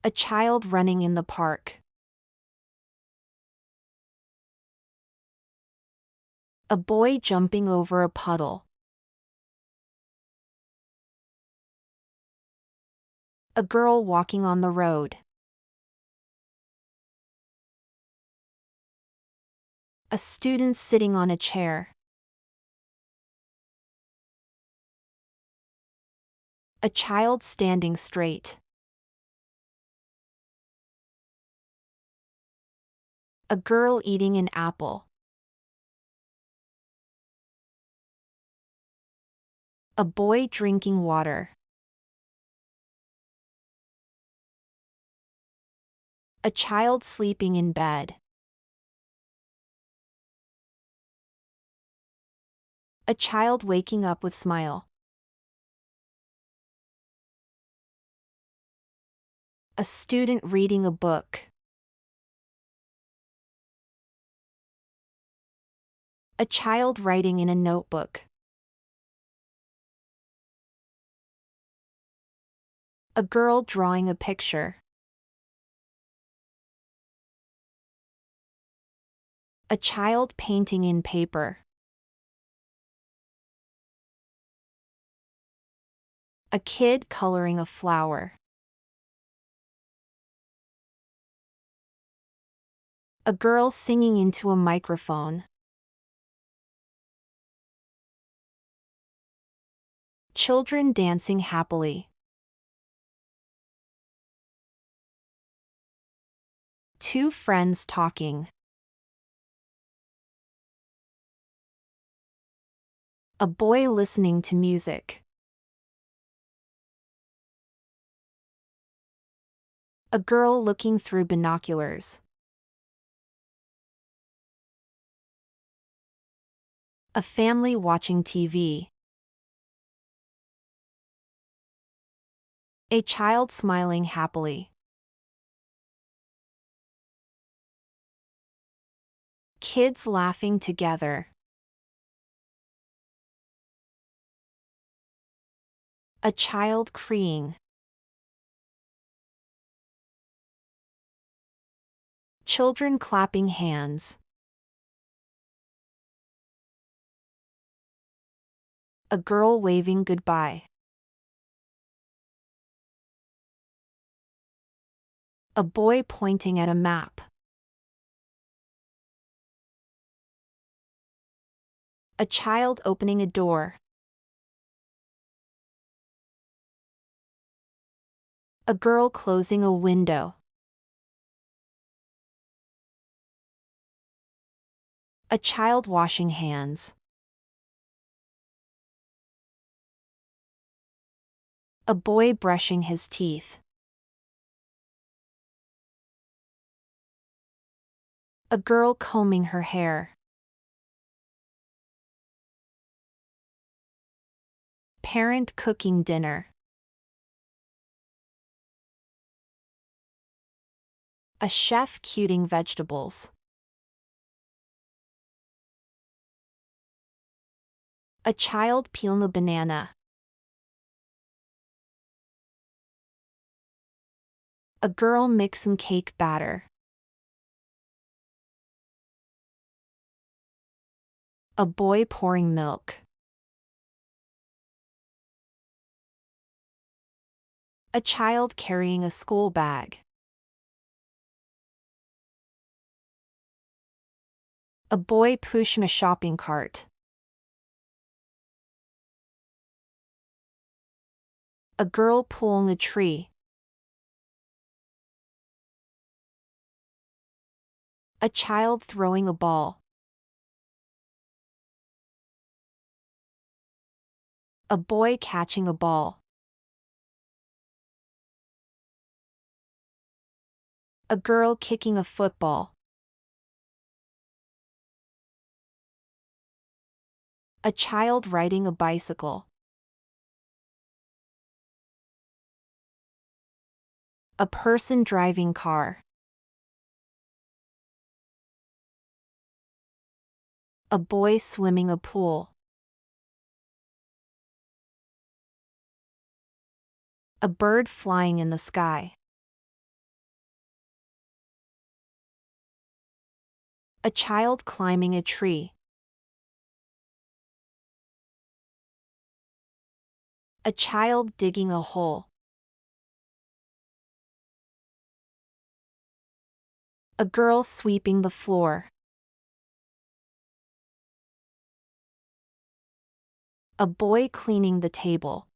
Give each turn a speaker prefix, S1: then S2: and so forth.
S1: A child running in the park. A boy jumping over a puddle. A girl walking on the road. A student sitting on a chair. A child standing straight. A girl eating an apple. A boy drinking water. A child sleeping in bed. A child waking up with smile. A student reading a book. A child writing in a notebook. A girl drawing a picture. A child painting in paper. A kid coloring a flower. A girl singing into a microphone. Children dancing happily. Two friends talking. A boy listening to music. A girl looking through binoculars. A family watching TV. A child smiling happily. Kids laughing together. A child crying. Children clapping hands. A girl waving goodbye. A boy pointing at a map. A child opening a door. A girl closing a window. A child washing hands. A boy brushing his teeth. A girl combing her hair. Parent cooking dinner. A chef cuting vegetables. A child peeling a banana. A girl mixing cake batter. A boy pouring milk. A child carrying a school bag. A boy pushing a shopping cart. A girl pulling a tree. A child throwing a ball. A boy catching a ball. A girl kicking a football. A child riding a bicycle. A person driving car. A boy swimming a pool. A bird flying in the sky. A child climbing a tree. A child digging a hole. A girl sweeping the floor. A boy cleaning the table.